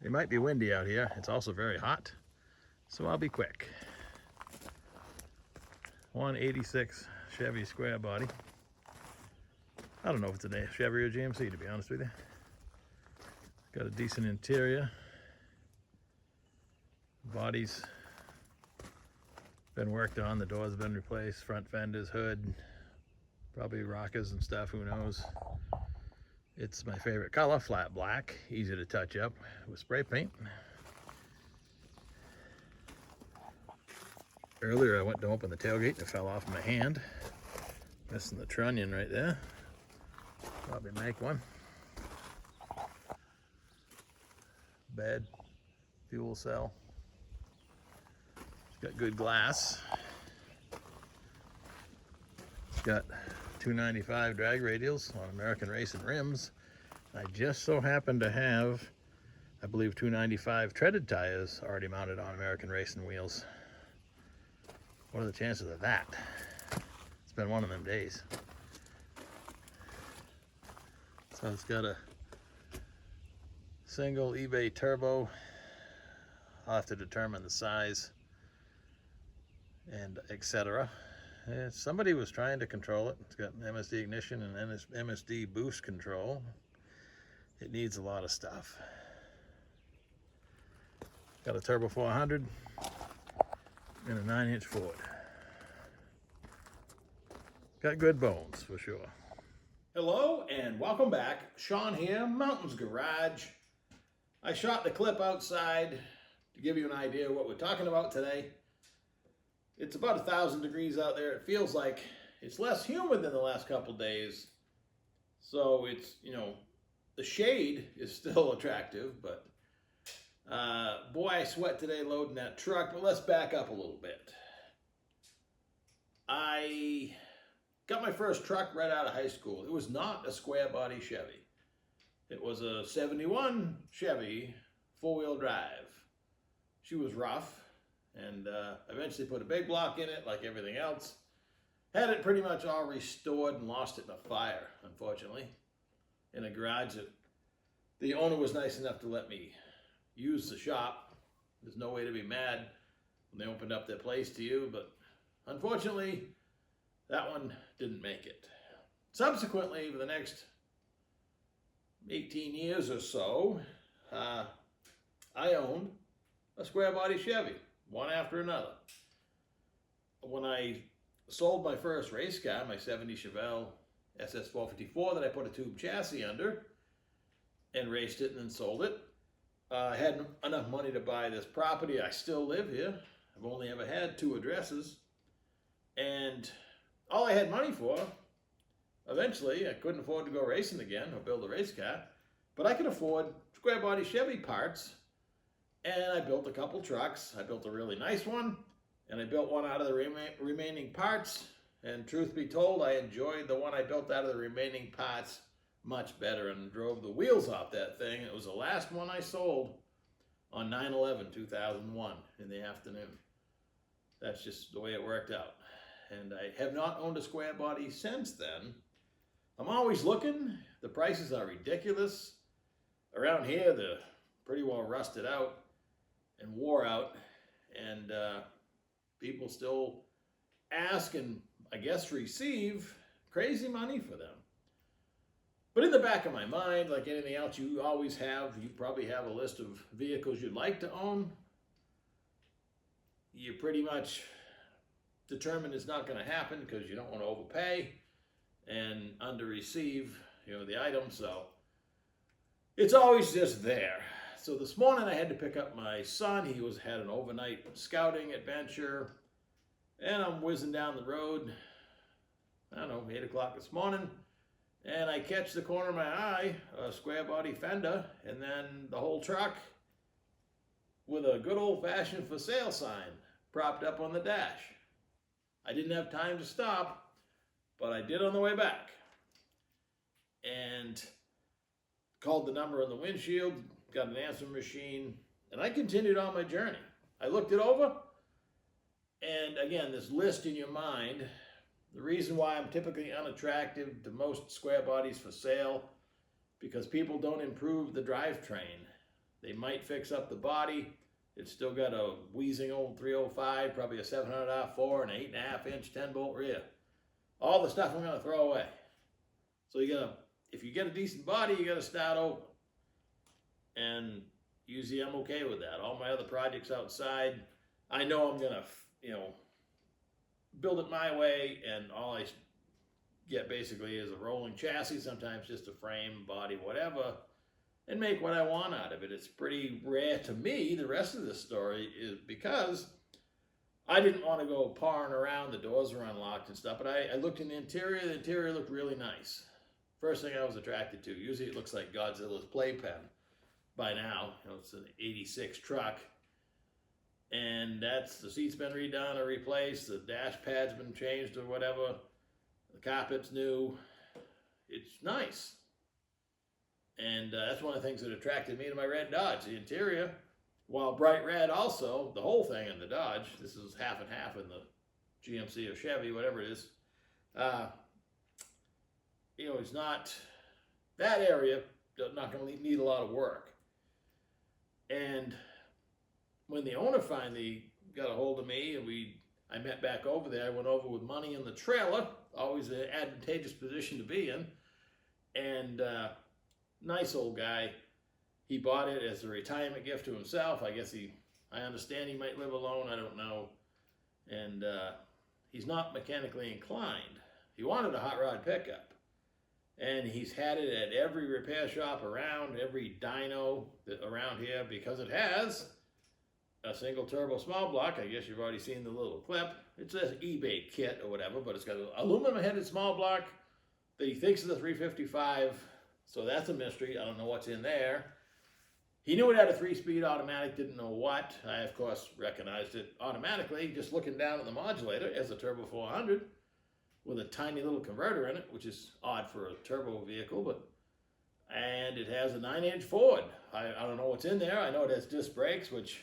It might be windy out here. It's also very hot, so I'll be quick. 186 Chevy square body. I don't know if it's a Chevy or GMC, to be honest with you. Got a decent interior. Body's been worked on. The doors have been replaced. Front fenders, hood, probably rockers and stuff, who knows. It's my favorite color, flat black, easy to touch up with spray paint. Earlier I went to open the tailgate and it fell off my hand. Missing the trunnion right there. Probably make one. Bed, fuel cell. It's got good glass. It's got 295 drag radials on American Racing rims. I just so happen to have, I believe, 295 treaded tires already mounted on American Racing wheels. What are the chances of that? It's been one of them days. So it's got a single eBay turbo. I'll have to determine the size and etc. Somebody was trying to control it. It's got an MSD ignition and MSD boost control. It needs a lot of stuff. Got a turbo 400 and a 9-inch Ford. Got good bones for sure. Hello and welcome back. Sean here, Mountains Garage. I shot the clip outside to give you an idea of what we're talking about today. It's about 1,000 degrees out there. It feels like it's less humid than the last couple days. So it's, the shade is still attractive, but boy, I sweat today loading that truck. But let's back up a little bit. I got my first truck right out of high school. It was not a square body Chevy. It was a 71 Chevy 4-wheel drive. She was rough, and eventually put a big block in it like everything else. Had it pretty much all restored and lost it in a fire, unfortunately, in a garage that the owner was nice enough to let me use the shop. There's no way to be mad when they opened up their place to you, but unfortunately, that one didn't make it. Subsequently, for the next 18 years or so, I owned a square body Chevy, one after another. When I sold my first race car, my 70 Chevelle SS454 that I put a tube chassis under and raced it and then sold it, I had enough money to buy this property. I still live here. I've only ever had 2 addresses. And all I had money for, eventually, I couldn't afford to go racing again or build a race car, but I could afford square body Chevy parts. And I built a couple trucks. I built a really nice one, and I built one out of the remaining parts. And truth be told, I enjoyed the one I built out of the remaining parts much better and drove the wheels off that thing. It was the last one I sold on 9/11/2001 in the afternoon. That's just the way it worked out. And I have not owned a square body since then. I'm always looking. The prices are ridiculous. Around here, they're pretty well rusted out and wore out, and people still ask and I guess receive crazy money for them. But in the back of my mind, like anything else you always have, you probably have a list of vehicles you'd like to own. You pretty much determined it's not going to happen because you don't want to overpay and under-receive, the item. So it's always just there. So this morning I had to pick up my son. He had an overnight scouting adventure, and I'm whizzing down the road, 8 o'clock this morning, and I catch the corner of my eye, a square body fender, and then the whole truck with a good old-fashioned for sale sign propped up on the dash. I didn't have time to stop, but I did on the way back. And called the number on the windshield, got an answering machine, and I continued on my journey. I looked it over, and again, this list in your mind, the reason why I'm typically unattractive to most square bodies for sale, because people don't improve the drivetrain. They might fix up the body. It's still got a wheezing old 305, probably a 700 R4, and an 8.5-inch 10-bolt rear. All the stuff I'm going to throw away. So if you get a decent body, you got to start over. And usually I'm okay with that. All my other projects outside, I know I'm going to, build it my way, and all I get basically is a rolling chassis, sometimes just a frame, body, whatever, and make what I want out of it. It's pretty rare to me, the rest of this story, is because I didn't want to go pawing around, the doors were unlocked and stuff, but I looked in the interior looked really nice. First thing I was attracted to, usually it looks like Godzilla's playpen by now. It's an 86 truck, and the seat's been redone or replaced, the dash pad's been changed or whatever, the carpet's new. It's nice. And that's one of the things that attracted me to my red Dodge, the interior. While bright red also, the whole thing in the Dodge, this is half and half in the GMC or Chevy, whatever it is. It's not, that area not going to need a lot of work. And when the owner finally got a hold of me and I met back over there, I went over with money in the trailer, always an advantageous position to be in. And nice old guy. He bought it as a retirement gift to himself. I understand he might live alone, I don't know. And he's not mechanically inclined. He wanted a hot rod pickup. And he's had it at every repair shop around, every dyno around here, because it has a single turbo small block. I guess you've already seen the little clip. It's an eBay kit or whatever, but it's got an aluminum headed small block that he thinks is a 355. So that's a mystery. I don't know what's in there. He knew it had a 3-speed automatic, didn't know what. I, of course, recognized it automatically, just looking down at the modulator as a Turbo 400 with a tiny little converter in it, which is odd for a turbo vehicle, and it has a 9-inch Ford. I don't know what's in there. I know it has disc brakes, which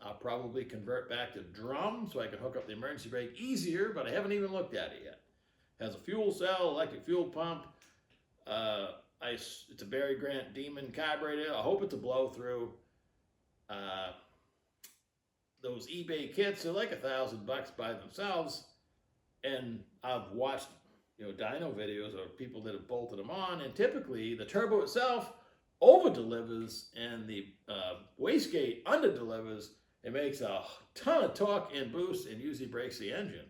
I'll probably convert back to drum so I can hook up the emergency brake easier, but I haven't even looked at it yet. It has a fuel cell, electric fuel pump. It's a Barry Grant Demon carburetor. I hope it's a blow-through. Those eBay kits are like $1,000 by themselves, and I've watched dyno videos of people that have bolted them on, and typically the turbo itself over-delivers and the wastegate under-delivers. It makes a ton of torque and boost and usually breaks the engine.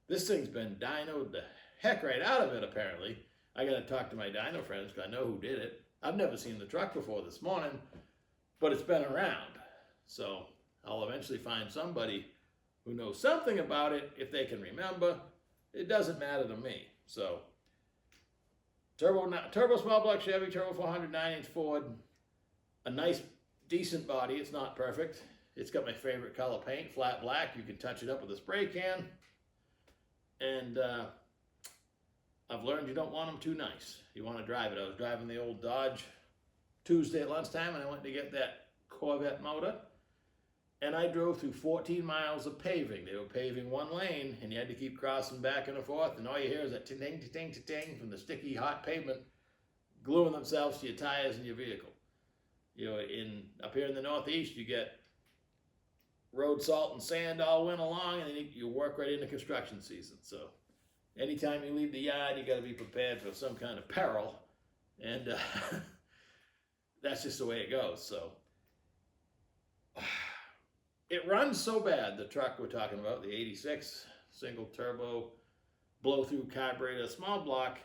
This thing's been dynoed the heck right out of it, apparently. I got to talk to my dyno friends because I know who did it. I've never seen the truck before this morning, but it's been around. So I'll eventually find somebody who knows something about it if they can remember. It doesn't matter to me. So turbo small block Chevy, turbo 400 9-inch Ford, a nice, decent body. It's not perfect. It's got my favorite color paint, flat black. You can touch it up with a spray can. And I've learned you don't want them too nice. You want to drive it. I was driving the old Dodge Tuesday at lunchtime, and I went to get that Corvette motor. And I drove through 14 miles of paving. They were paving one lane, and you had to keep crossing back and forth, and all you hear is that ting, ting, ting, ting from the sticky, hot pavement gluing themselves to your tires and your vehicle. Up here in the Northeast, you get road salt and sand all winter long, and then you work right into construction season. So anytime you leave the yard, you got to be prepared for some kind of peril, and that's just the way it goes. So it runs so bad, the truck we're talking about, the 86 single turbo blow-through carburetor small block,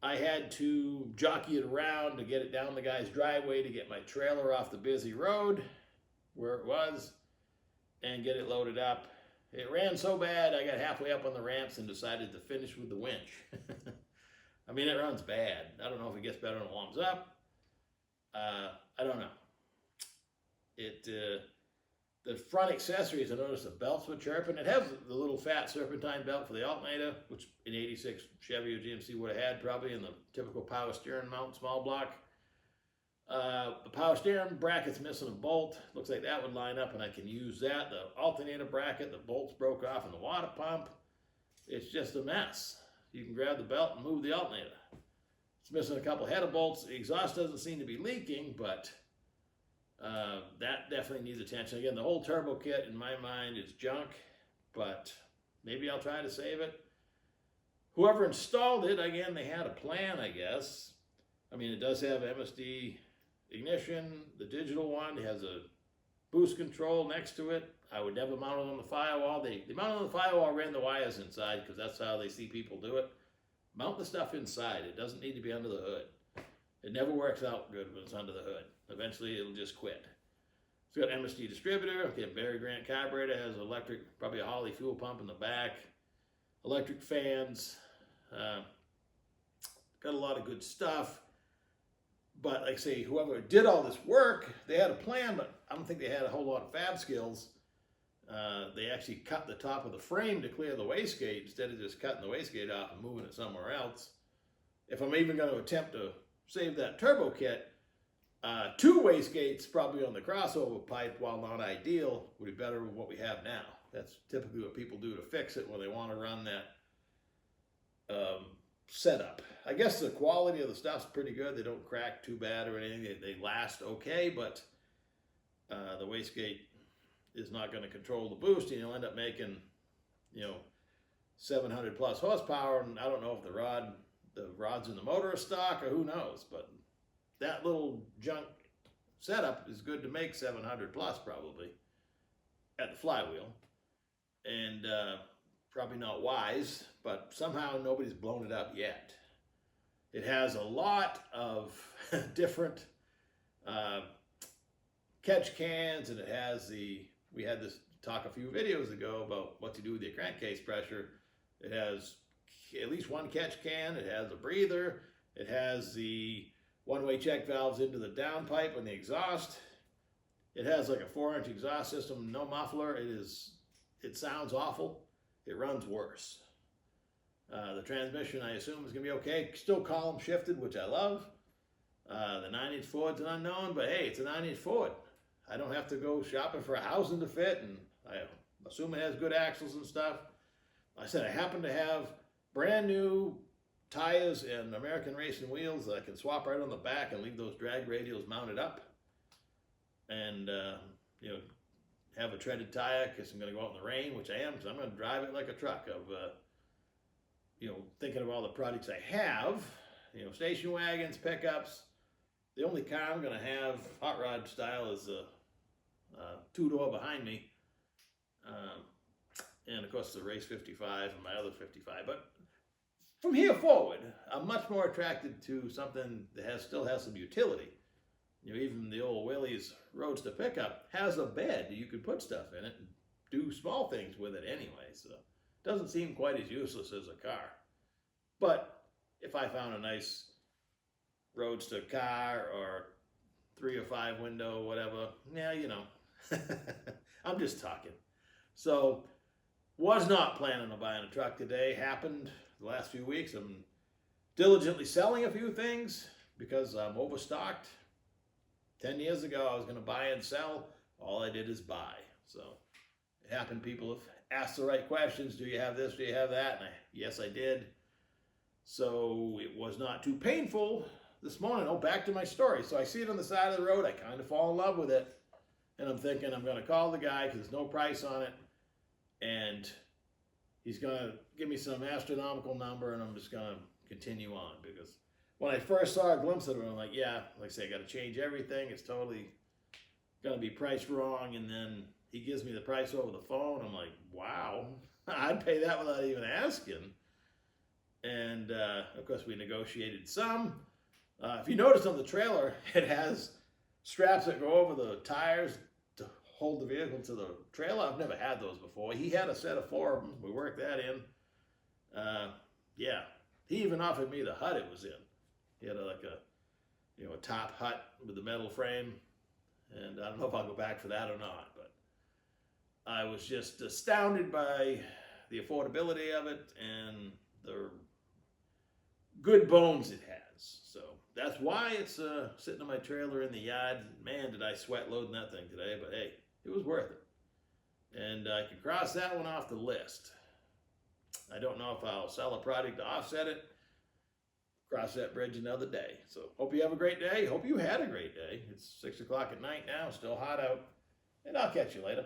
I had to jockey it around to get it down the guy's driveway to get my trailer off the busy road where it was and get it loaded up. It ran so bad, I got halfway up on the ramps and decided to finish with the winch. I mean, it runs bad. I don't know if it gets better when it warms up. I don't know. The front accessories, I noticed the belts were chirping. It has the little fat serpentine belt for the alternator, which an 86 Chevy or GMC would have had probably in the typical power steering mount small block. The power steering bracket's missing a bolt. Looks like that would line up and I can use that. The alternator bracket, the bolts broke off in the water pump. It's just a mess. You can grab the belt and move the alternator. It's missing a couple header bolts. The exhaust doesn't seem to be leaking, but That definitely needs attention. Again, the whole turbo kit in my mind is junk, but maybe I'll try to save it. Whoever installed it, again, they had a plan, I guess. I mean, it does have MSD ignition, the digital one. It has a boost control next to it. I would never mount it on the firewall. They mounted on the firewall, ran the wires inside because that's how they see people do it. Mount the stuff inside. It doesn't need to be under the hood. It never works out good when it's under the hood. Eventually, it'll just quit. It's got MSD distributor. Okay, Barry Grant carburetor, has electric, probably a Holly fuel pump in the back, electric fans. Got a lot of good stuff. But like I say, whoever did all this work, they had a plan, but I don't think they had a whole lot of fab skills. They actually cut the top of the frame to clear the wastegate instead of just cutting the wastegate off and moving it somewhere else. If I'm even going to attempt to save that turbo kit, 2 wastegates probably on the crossover pipe, while not ideal, would be better than what we have now. That's typically what people do to fix it when they want to run that setup. I guess the quality of the stuff's pretty good. They don't crack too bad or anything. They last okay, but the wastegate is not going to control the boost, and you'll end up making, 700 plus horsepower. And I don't know if the rods in the motor are stock or who knows, but that little junk setup is good to make 700 plus probably at the flywheel, and probably not wise, but somehow nobody's blown it up yet. It has a lot of different catch cans, and it has we had this talk a few videos ago about what to do with the crankcase pressure. It has at least one catch can, it has a breather, it has the one-way check valves into the downpipe and the exhaust. It has like a 4-inch exhaust system, no muffler. It sounds awful. It runs worse. The transmission, I assume, is going to be okay. Still column shifted, which I love. The 9-inch Ford's an unknown, but hey, it's a 9-inch Ford. I don't have to go shopping for a housing to fit, and I assume it has good axles and stuff. I said I happen to have brand new tires and American racing wheels that I can swap right on the back and leave those drag radials mounted up. And, have a treaded tire because I'm going to go out in the rain, which I am, because I'm going to drive it like a truck. Of, thinking of all the products I have, station wagons, pickups. The only car I'm going to have hot rod style is a 2-door behind me. And of course the race 55 and my other 55. But from here forward, I'm much more attracted to something that still has some utility. Even the old Willys Roadster pickup has a bed. You could put stuff in it and do small things with it anyway. So it doesn't seem quite as useless as a car. But if I found a nice Roadster car or 3 or 5 window, whatever, yeah, I'm just talking. So was not planning on buying a truck today. Happened the last few weeks. I'm diligently selling a few things because I'm overstocked. 10 years ago, I was going to buy and sell. All I did is buy. So it happened. People have asked the right questions. Do you have this? Do you have that? And yes, I did. So it was not too painful this morning. Oh, back to my story. So I see it on the side of the road. I kind of fall in love with it. And I'm thinking I'm going to call the guy because there's no price on it. And he's going to give me some astronomical number, and I'm just going to continue on. Because when I first saw a glimpse of it, I'm like, yeah, like I say, I got to change everything. It's totally going to be priced wrong. And then he gives me the price over the phone. I'm like, wow, I'd pay that without even asking. And of course, we negotiated some. If you notice on the trailer, it has straps that go over the tires to hold the vehicle to the trailer. I've never had those before. He had a set of 4 of them. We worked that in. Yeah, he even offered me the hut it was in. He had a top hut with the metal frame, and I don't know if I'll go back for that or not, but I was just astounded by the affordability of it and the good bones it has. So that's why it's sitting in my trailer in the yard. Man, did I sweat loading that thing today, but hey, it was worth it. And I can cross that one off the list. I don't know if I'll sell a product to offset it. cross that bridge another day. So hope you have a great day. Hope you had a great day. It's 6 o'clock at night now, still hot out. And I'll catch you later.